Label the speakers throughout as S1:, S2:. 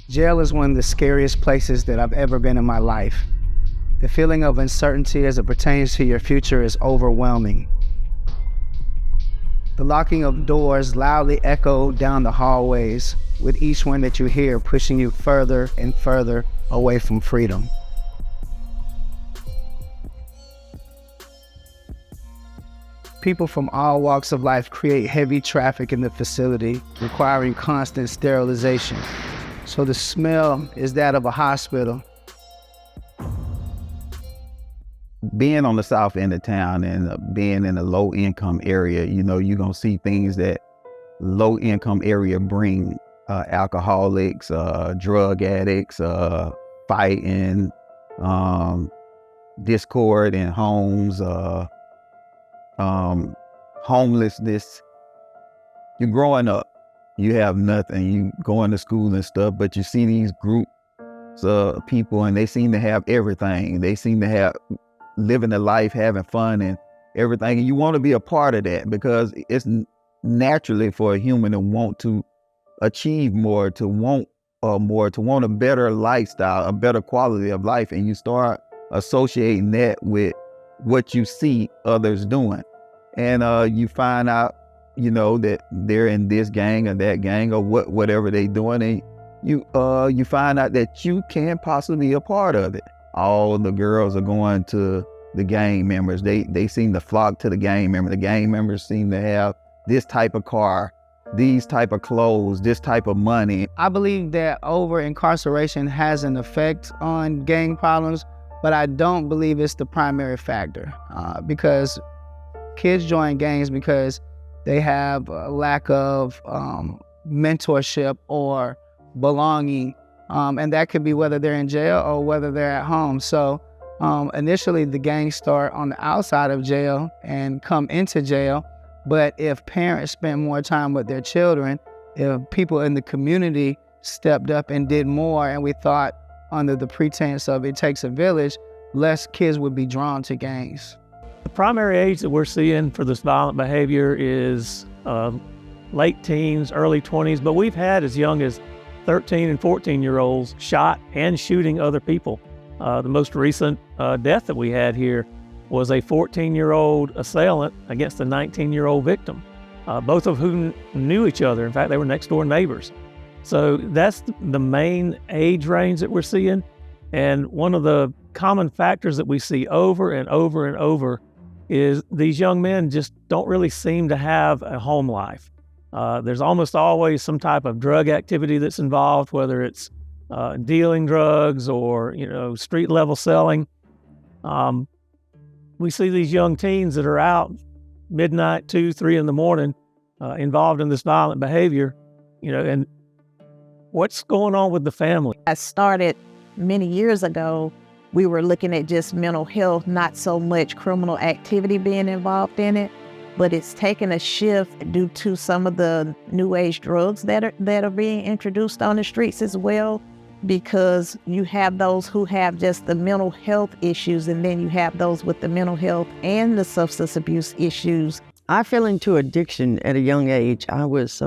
S1: Jail is one of the scariest places that I've ever been in my life. The feeling of uncertainty as it pertains to your future is overwhelming. The locking of doors loudly echo down the hallways, with each one that you hear pushing you further and further away from freedom. People from all walks of life create heavy traffic in the facility, requiring constant sterilization. So the smell is that of a hospital.
S2: Being on the south end of town and being in a low income area, you know, you're going to see things that low income area bring, alcoholics, drug addicts, fighting, discord in homes, homelessness. You're growing up, you have nothing, you going to school and stuff, but you see these groups of people and they seem to have everything. They seem to have living a life, having fun and everything. And you want to be a part of that because it's naturally for a human to want to achieve more, to want more, to want a better lifestyle, a better quality of life. And you start associating that with what you see others doing. And you find out, you know, that they're in this gang or that gang or whatever they doing. And you find out that you can possibly be a part of it. All the girls are going to the gang members. They seem to flock to the gang members. The gang members seem to have this type of car, these type of clothes, this type of money.
S1: I believe that over-incarceration has an effect on gang problems, but I don't believe it's the primary factor because kids join gangs because they have a lack of mentorship or belonging. And that could be whether they're in jail or whether they're at home. So initially the gangs start on the outside of jail and come into jail. But if parents spend more time with their children, if people in the community stepped up and did more, and we thought under the pretense of it takes a village, less kids would be drawn to gangs.
S3: The primary age that we're seeing for this violent behavior is late teens, early 20s, but we've had as young as 13 and 14-year-olds shot and shooting other people. The most recent death that we had here was a 14-year-old assailant against a 19-year-old victim, both of whom knew each other. In fact, they were next-door neighbors. So that's the main age range that we're seeing. And one of the common factors that we see over and over and over is these young men just don't really seem to have a home life. There's almost always some type of drug activity that's involved, whether it's dealing drugs or, you know, street level selling. We see these young teens that are out midnight, 2, 3 in the morning, involved in this violent behavior, you know, and what's going on with the family?
S4: I started many years ago. We were looking at just mental health, not so much criminal activity being involved in it. But it's taken a shift due to some of the new age drugs that are being introduced on the streets as well, because you have those who have just the mental health issues, and then you have those with the mental health and the substance abuse issues.
S5: I fell into addiction at a young age. I was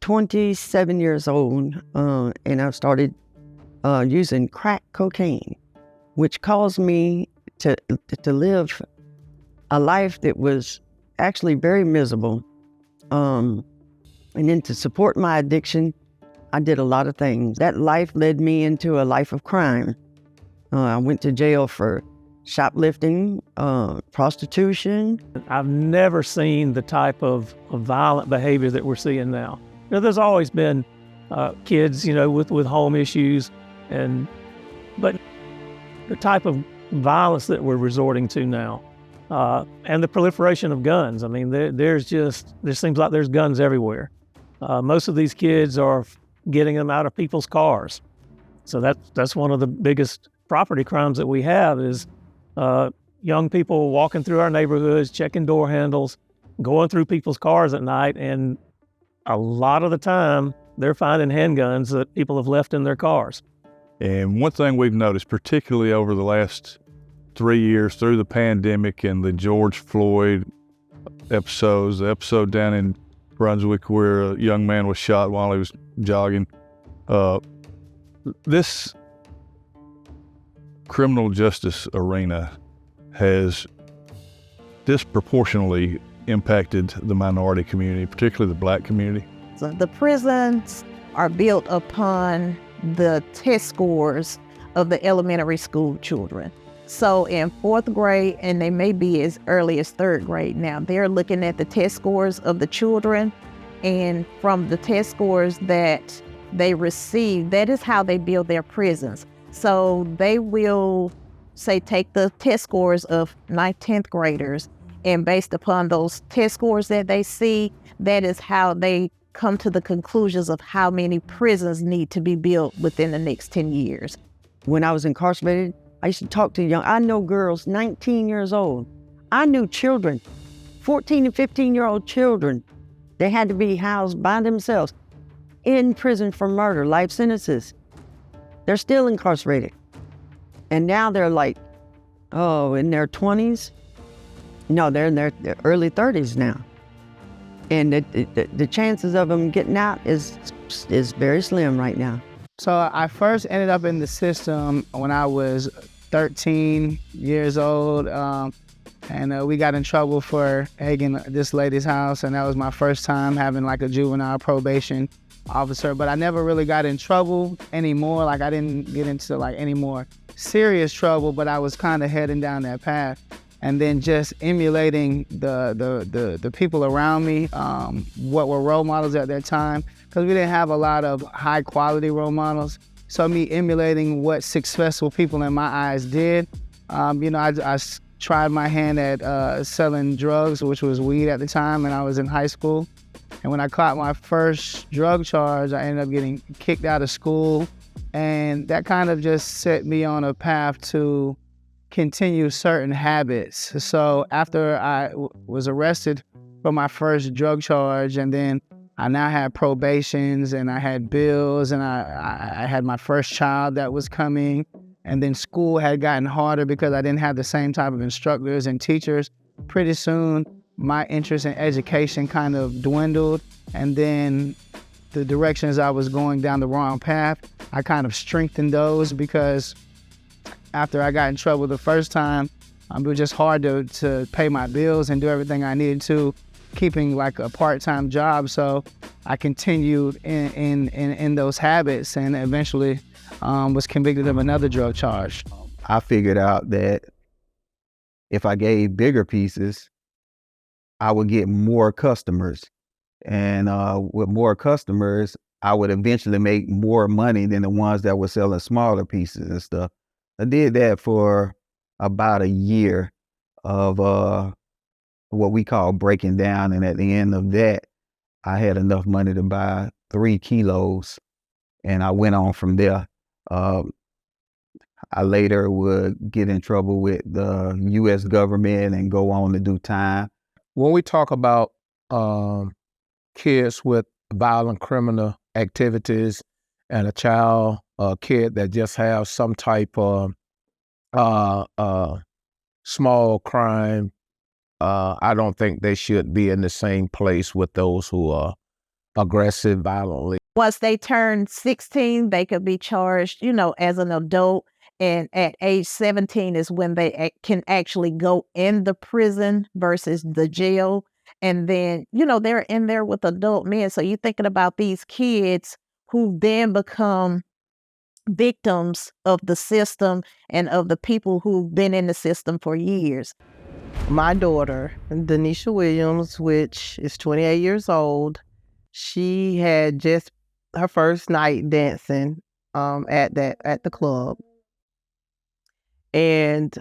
S5: 27 years old, and I started using crack cocaine, which caused me to live a life that was actually very miserable. And then to support my addiction, I did a lot of things. That life led me into a life of crime. I went to jail for shoplifting, prostitution.
S3: I've never seen the type of violent behavior that we're seeing now. You know, there's always been kids, you know, with home issues, but the type of violence that we're resorting to now, and the proliferation of guns. I mean, there seems like there's guns everywhere. Most of these kids are getting them out of people's cars. So that's one of the biggest property crimes that we have is young people walking through our neighborhoods, checking door handles, going through people's cars at night, and a lot of the time they're finding handguns that people have left in their cars.
S6: And one thing we've noticed, particularly over the last 3 years through the pandemic and the George Floyd episodes, the episode down in Brunswick where a young man was shot while he was jogging, This criminal justice arena has disproportionately impacted the minority community, particularly the Black community.
S4: So the prisons are built upon the test scores of the elementary school children. So in 4th grade, and they may be as early as 3rd grade now, they're looking at the test scores of the children, and from the test scores that they receive, that is how they build their prisons. So they will say take the test scores of 9th, 10th graders, and based upon those test scores that they see, that is how they come to the conclusions of how many prisons need to be built within the next 10 years.
S5: When I was incarcerated, I used to talk to I know girls 19 years old. I knew children, 14 and 15-year-old children. They had to be housed by themselves in prison for murder, life sentences. They're still incarcerated. And now they're like, in their 20s. No, they're in their early 30s now. And the chances of them getting out is very slim right now.
S1: So I first ended up in the system when I was 13 years old, and we got in trouble for egging this lady's house, and that was my first time having like a juvenile probation officer. But I never really got in trouble anymore. Like I didn't get into like any more serious trouble, but I was kind of heading down that path. And then just emulating the people around me, what were role models at that time, because we didn't have a lot of high quality role models. So me emulating what successful people in my eyes did, I tried my hand at selling drugs, which was weed at the time, and I was in high school. And when I caught my first drug charge, I ended up getting kicked out of school, and that kind of just set me on a path to continue certain habits. So after I was arrested for my first drug charge, and then I now had probations, and I had bills, and I had my first child that was coming, and then school had gotten harder because I didn't have the same type of instructors and teachers. Pretty soon, my interest in education kind of dwindled, and then the directions I was going down the wrong path, I kind of strengthened those, because after I got in trouble the first time, it was just hard to pay my bills and do everything I needed to, keeping like a part-time job. So I continued in those habits, and eventually was convicted of another drug charge.
S2: I figured out that if I gave bigger pieces, I would get more customers. And with more customers, I would eventually make more money than the ones that were selling smaller pieces and stuff. I did that for about a year of what we call breaking down. And at the end of that, I had enough money to buy 3 kilos, and I went on from there. I later would get in trouble with the U.S. government and go on to do time.
S7: When we talk about kids with violent criminal activities and a kid that just has some type of small crime, I don't think they should be in the same place with those who are aggressive violently.
S4: Once they turn 16, they could be charged, as an adult. And at age 17 is when they can actually go in the prison versus the jail. And then, they're in there with adult men. So you're thinking about these kids who then become victims of the system and of the people who've been in the system for years.
S8: My daughter, Denisha Williams, which is 28 years old, she had just her first night dancing at the club. And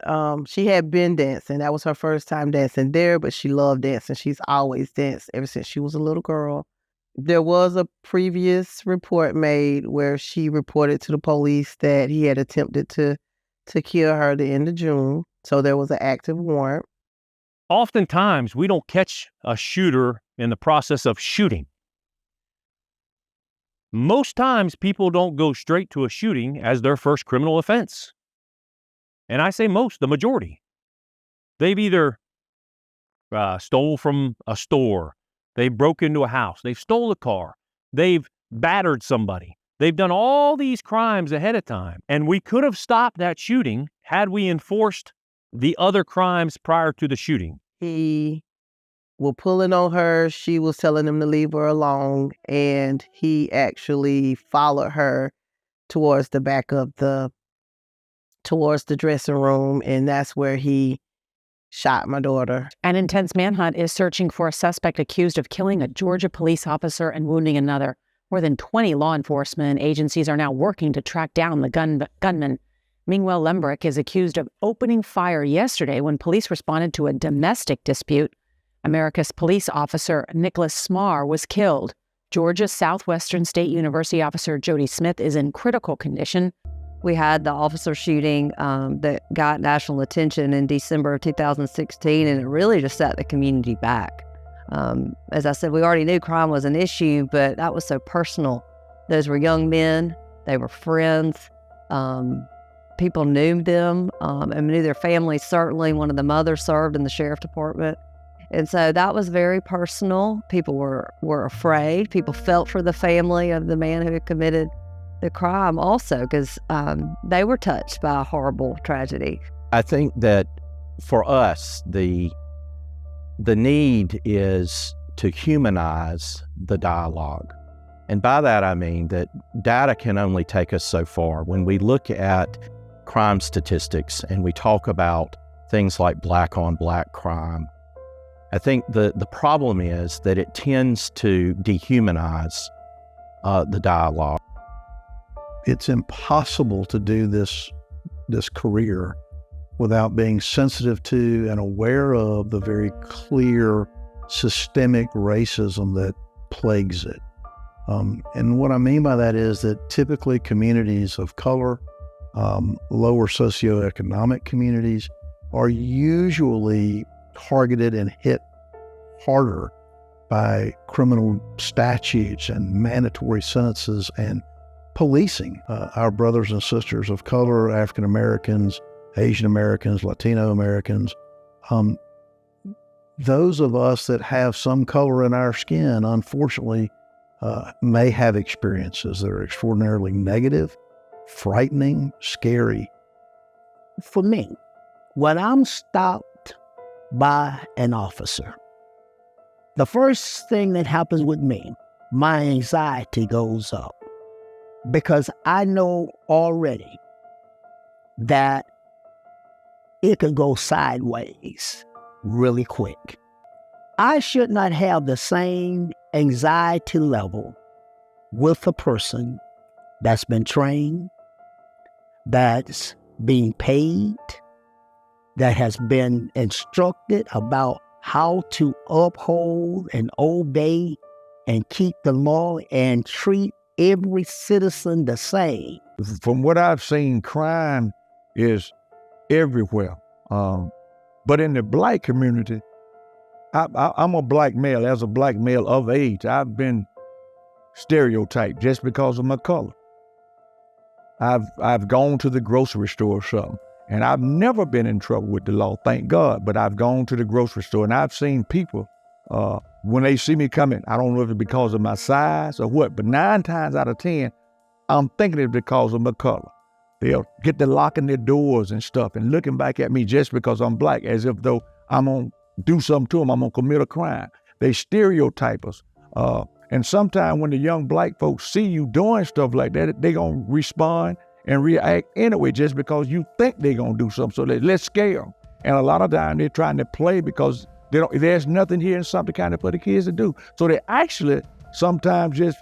S8: she had been dancing. That was her first time dancing there, but she loved dancing. She's always danced ever since she was a little girl. There was a previous report made where she reported to the police that he had attempted to kill her at the end of June. So there was an active warrant.
S9: Oftentimes, we don't catch a shooter in the process of shooting. Most times, people don't go straight to a shooting as their first criminal offense. And I say most, the majority. They've either stole from a store, they broke into a house, they've stole a car, they've battered somebody, They've done all these crimes ahead of time, and we could have stopped that shooting had we enforced the other crimes prior to the shooting.
S8: He was pulling on her. She was telling him to leave her alone, and he actually followed her towards the back of towards the dressing room, and that's where he shot my daughter.
S10: An intense manhunt is searching for a suspect accused of killing a Georgia police officer and wounding another. More than 20 law enforcement agencies are now working to track down the gunman. Mingwell Lembrick is accused of opening fire yesterday when police responded to a domestic dispute. America's police officer Nicholas Smarr was killed. Georgia Southwestern State University officer Jody Smith is in critical condition.
S5: We had the officer shooting that got national attention in December of 2016, and it really just set the community back. As I said, we already knew crime was an issue, but that was so personal. Those were young men. They were friends. People knew them and knew their families. Certainly, one of the mothers served in the sheriff department. And so that was very personal. People were afraid. People felt for the family of the man who had committed the crime also, because they were touched by a horrible tragedy.
S11: I think that for us, the need is to humanize the dialogue. And by that, I mean that data can only take us so far. When we look at crime statistics and we talk about things like black on black crime, I think the problem is that it tends to dehumanize the dialogue.
S12: It's impossible to do this career without being sensitive to and aware of the very clear systemic racism that plagues it. And what I mean by that is that typically communities of color, lower socioeconomic communities, are usually targeted and hit harder by criminal statutes and mandatory sentences and policing. Our brothers and sisters of color, African Americans, Asian Americans, Latino Americans, those of us that have some color in our skin, unfortunately, may have experiences that are extraordinarily negative, frightening, scary.
S13: For me, when I'm stopped by an officer, the first thing that happens with me, my anxiety goes up, because I know already that it could go sideways really quick. I should not have the same anxiety level with a person that's been trained, that's being paid, that has been instructed about how to uphold and obey and keep the law and treat every citizen the same.
S14: From what I've seen, crime is everywhere. But in the black community, I'm a black male. As a black male of age, I've been stereotyped just because of my color. I've gone to the grocery store or something, and I've never been in trouble with the law, thank God. But I've gone to the grocery store, and I've seen people, when they see me coming, I don't know if it's because of my size or what, but 9 times out of 10, I'm thinking it's because of my color. They'll get to locking their doors and stuff and looking back at me just because I'm black, as if though I'm going to do something to them, I'm going to commit a crime. They stereotype us. And sometimes when the young black folks see you doing stuff like that, they're going to respond and react anyway just because you think they're going to do something. So let's scare them. And a lot of times they're trying to play because there's nothing here and something kind of for the kids to do. So they actually sometimes just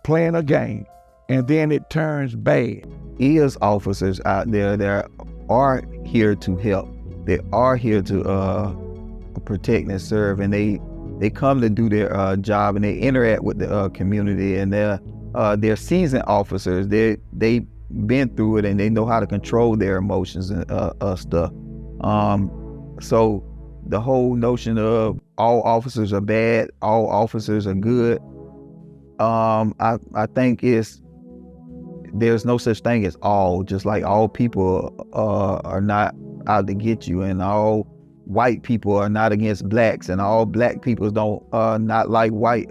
S14: playing a game, and then it turns bad.
S2: Is officers out there that are here to help. They are here to protect and serve, and they come to do their job, and they interact with the community, and they're seasoned officers. They've been through it, and they know how to control their emotions and stuff. So the whole notion of all officers are bad, all officers are good, I think there's no such thing as all, just like all people are not out to get you, and all white people are not against blacks, and all black people don't not like white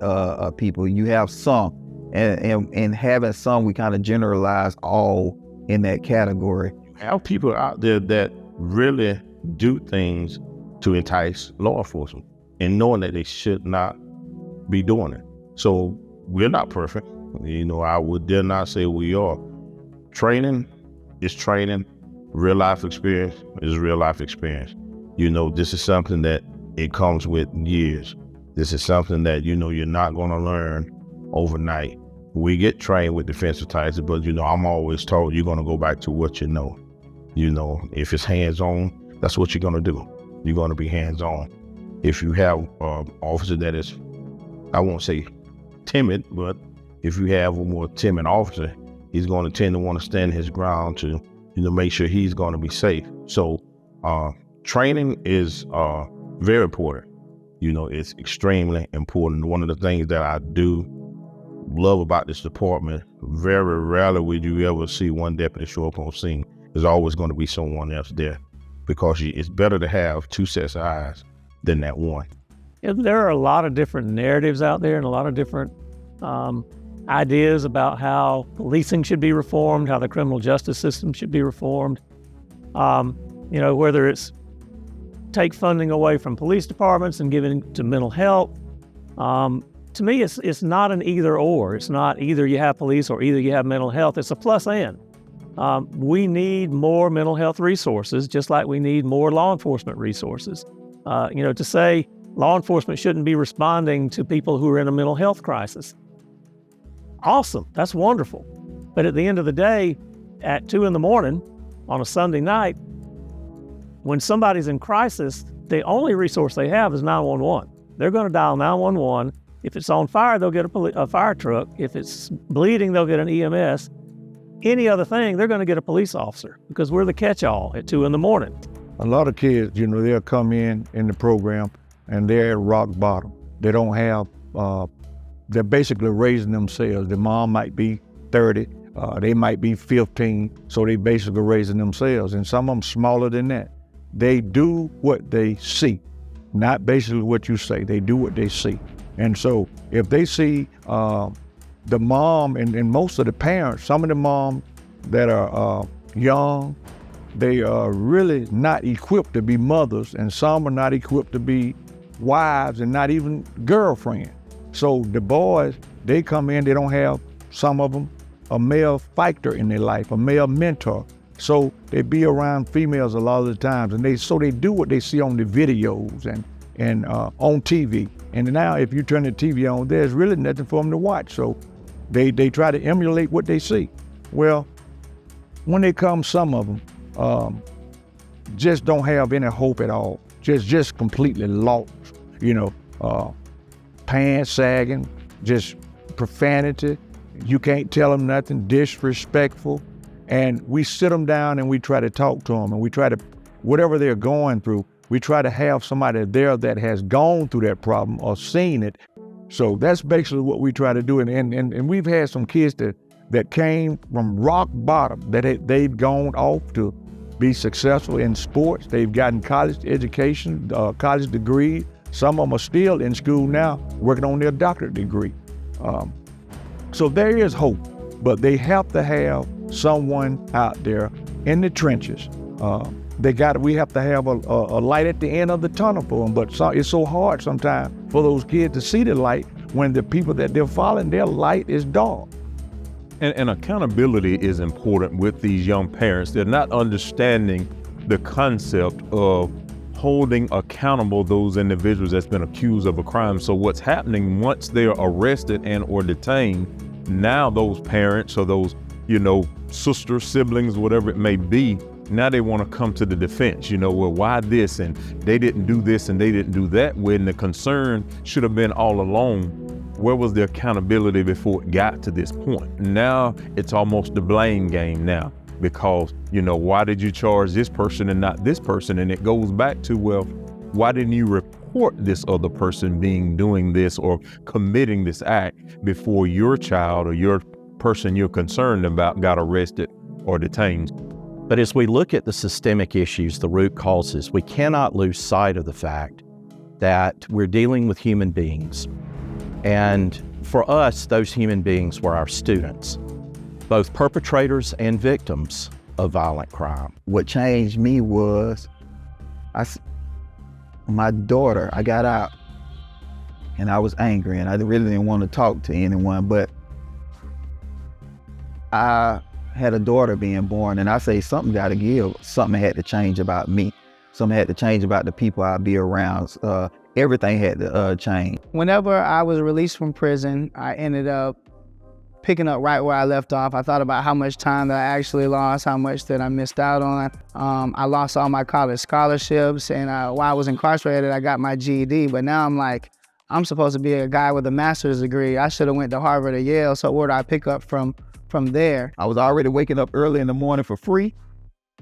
S2: people. You have some, and having some, we kind of generalize all in that category.
S7: Have people out there that really do things to entice law enforcement and knowing that they should not be doing it. So we're not perfect. I would dare not say we are. Training is training. Real life experience is real life experience. This is something that it comes with years. This is something that, you're not going to learn overnight. We get trained with defensive tactics, but, I'm always told you're going to go back to what you know. If it's hands-on, that's what you're going to do. You're going to be hands-on. If you have an officer that is, I won't say timid, but if you have a more timid officer, he's going to tend to want to stand his ground to, make sure he's going to be safe. So training is very important. It's extremely important. One of the things that I do love about this department, very rarely would you ever see one deputy show up on scene. There's always going to be someone else there, because it's better to have two sets of eyes than that one.
S3: Yeah, there are a lot of different narratives out there and a lot of different ideas about how policing should be reformed, how the criminal justice system should be reformed. Whether it's take funding away from police departments and give it to mental health. To me, it's not an either or. It's not either you have police or either you have mental health. It's a plus and. We need more mental health resources, just like we need more law enforcement resources. To say law enforcement shouldn't be responding to people who are in a mental health crisis. Awesome, that's wonderful. But at the end of the day, at 2 a.m. on a Sunday night, when somebody's in crisis, the only resource they have is 911. They're going to dial 911. If it's on fire, they'll get a fire truck. If it's bleeding, they'll get an EMS. Any other thing, they're going to get a police officer, because we're the catch-all at 2 a.m.
S14: A lot of kids, they'll come in the program and they're at rock bottom. They don't have, they're basically raising themselves. Their mom might be 30, they might be 15, so they basically raising themselves. And some of them smaller than that. They do what they see, not basically what you say. They do what they see. And so if they see the mom and most of the parents, some of the moms that are young, they are really not equipped to be mothers, and some are not equipped to be wives and not even girlfriends. So the boys, they come in, they don't have, some of them, a male fighter in their life, a male mentor. So they be around females a lot of the times, and they do what they see on the videos and on TV. And now if you turn the TV on, there's really nothing for them to watch. So they try to emulate what they see. Well, when they come, some of them just don't have any hope at all. Just completely lost, pants sagging, just profanity. You can't tell them nothing, disrespectful. And we sit them down and we try to talk to them, and we try to, whatever they're going through, we try to have somebody there that has gone through that problem or seen it. So that's basically what we try to do. And we've had some kids that came from rock bottom, that they've gone off to be successful in sports. They've gotten college education, college degree. Some of them are still in school now, working on their doctorate degree. So there is hope, but they have to have someone out there in the trenches. We have to have a light at the end of the tunnel for them, but it's so hard sometimes for those kids to see the light when the people that they're following, their light is dark.
S9: And accountability is important with these young parents. They're not understanding the concept of holding accountable those individuals that's been accused of a crime. So what's happening once they're arrested and or detained, now those parents or those, sisters, siblings, whatever it may be, now they want to come to the defense, well, why this? And they didn't do this and they didn't do that, when the concern should have been all along, where was the accountability before it got to this point? Now it's almost the blame game now, because, why did you charge this person and not this person? And it goes back to, well, why didn't you report this other person doing this or committing this act before your child or your person you're concerned about got arrested or detained?
S11: But as we look at the systemic issues, the root causes, we cannot lose sight of the fact that we're dealing with human beings. And For us, those human beings were our students, both perpetrators and victims of violent crime.
S2: What changed me was my daughter, I got out and I was angry and I really didn't want to talk to anyone, but I had a daughter being born, and I say something got to give. Something had to change about me. Something had to change about the people I'd be around. Everything had to change.
S1: Whenever I was released from prison, I ended up picking up right where I left off. I thought about how much time that I actually lost, how much that I missed out on. I lost all my college scholarships, and while I was incarcerated, I got my GED, but now I'm like, I'm supposed to be a guy with a master's degree. I should have went to Harvard or Yale, so where do I pick up from there?
S2: I was already waking up early in the morning for free.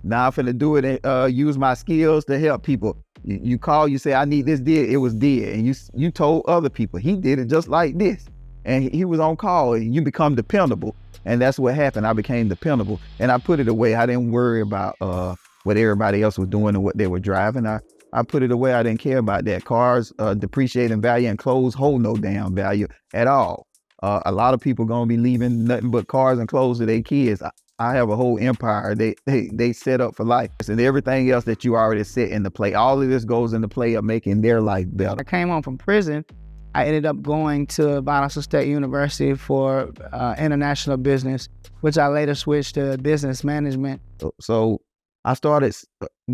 S2: Now I'm finna do it and use my skills to help people. You call, you say, I need this did, it was did. And you told other people, he did it just like this. And he was on call, and you become dependable. And that's what happened. I became dependable, and I put it away. I didn't worry about what everybody else was doing and what they were driving. I put it away. I didn't care about that. Cars depreciate in value, and clothes hold no damn value at all. A lot of people gonna be leaving nothing but cars and clothes to their kids. I have a whole empire they set up for life, and everything else that you already set into play. All of this goes into play of making their life better.
S1: I came home from prison. I ended up going to Valdosta State University for international business, which I later switched to business management.
S2: So I started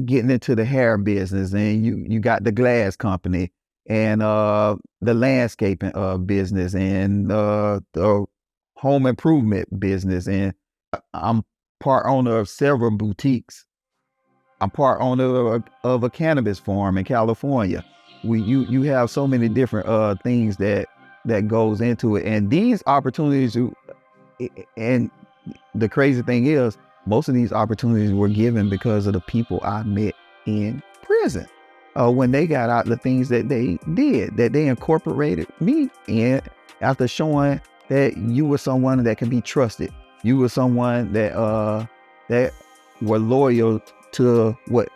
S2: getting into the hair business, and you got the glass company, and the landscaping business, and the home improvement business, and I'm part owner of several boutiques. I'm part owner of a cannabis farm in California. You have so many different things that goes into it, and these opportunities. And the crazy thing is, most of these opportunities were given because of the people I met in prison. When they got out, the things that they did, that they incorporated me in, after showing that you were someone that can be trusted. You were someone that were loyal to what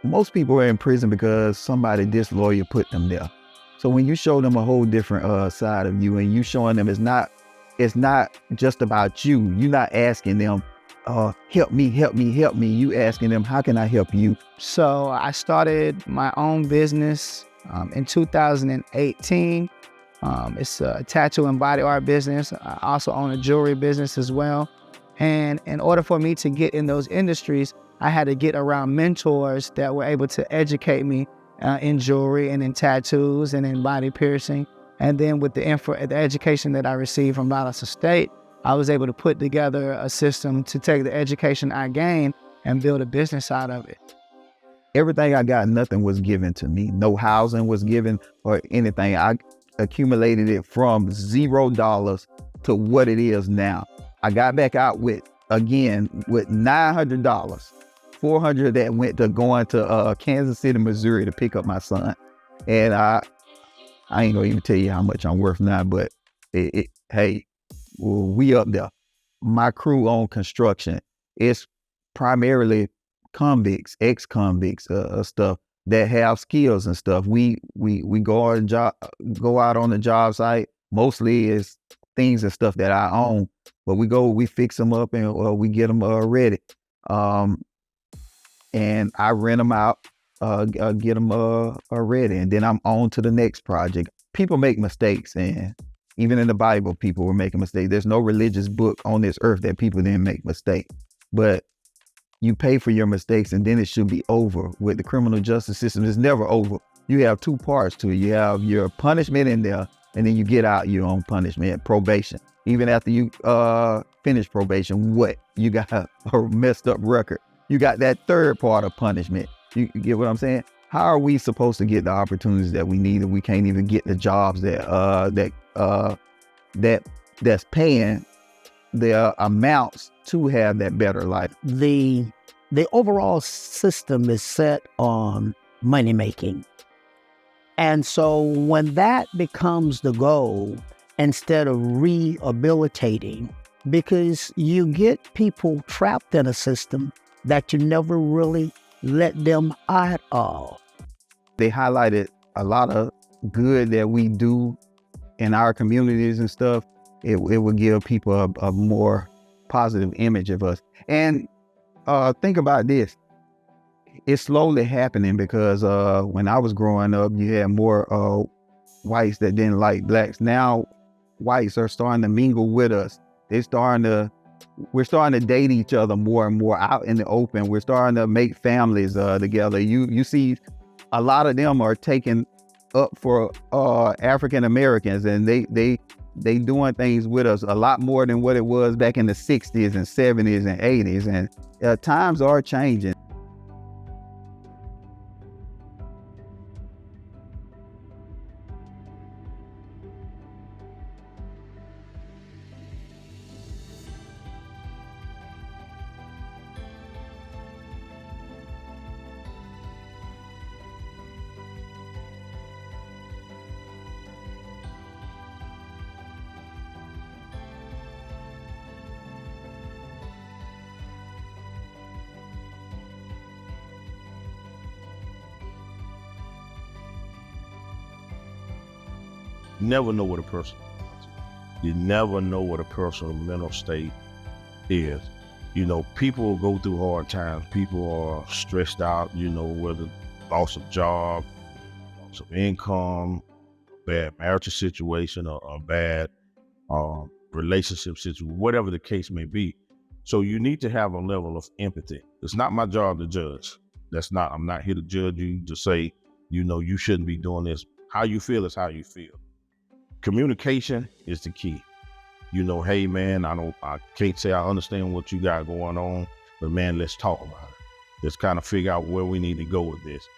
S2: most people are in prison because somebody disloyal put them there. So when you show them a whole different side of you, and you showing them it's not just about you. You're not asking them, help me. You asking them, how can I help you?
S1: So I started my own business in 2018. It's a tattoo and body art business. I also own a jewelry business as well. And in order for me to get in those industries, I had to get around mentors that were able to educate me in jewelry and in tattoos and in body piercing. And then with the education that I received from Valdosta State, I was able to put together a system to take the education I gained and build a business out of it.
S2: Everything I got, nothing was given to me. No housing was given or anything. I accumulated it from $0 to what it is now. I got back out with $900. 400 of that went to going to Kansas City, Missouri to pick up my son. And I ain't gonna even tell you how much I'm worth now, but hey, we up there. My crew on construction, it's primarily convicts, ex-convicts, stuff that have skills and stuff. We go out on the job site. Mostly is things and stuff that I own, but we fix them up and we get them ready. And I rent them out, get them ready, and then I'm on to the next project. People make mistakes, and even in the Bible, people were making mistakes. There's no religious book on this earth that people didn't make mistakes. But you pay for your mistakes, and then it should be over. With the criminal justice system, it's never over. You have two parts to it. You have your punishment in there, and then you get out your own punishment, probation. Even after you finish probation, what? You got a messed up record. You got that third part of punishment. You get what I'm saying? How are we supposed to get the opportunities that we need if we can't even get the jobs that's paying the amounts to have that better life?
S13: The overall system is set on money making. And so when that becomes the goal, instead of rehabilitating, because you get people trapped in a system that you never really let them out of.
S2: They highlighted a lot of good that we do in our communities and stuff, it would give people a more positive image of us. And think about this. It's slowly happening because when I was growing up, you had more whites that didn't like blacks. Now, whites are starting to mingle with us. We're starting to date each other more and more out in the open. We're starting to make families together. You see, a lot of them are taking up for African Americans, and they doing things with us a lot more than what it was back in the 60s and 70s and 80s. And times are changing.
S7: You never know what a person is. You never know what a person's mental state is. You know, people go through hard times. People are stressed out, you know, whether loss of job, loss of income, bad marital situation, or a bad relationship situation, whatever the case may be. So you need to have a level of empathy. It's not my job to judge. I'm not here to judge you, to say, you know, you shouldn't be doing this. How you feel is how you feel. Communication is the key. You know, hey man, I can't say I understand what you got going on, but man, let's talk about it. Let's kind of figure out where we need to go with this.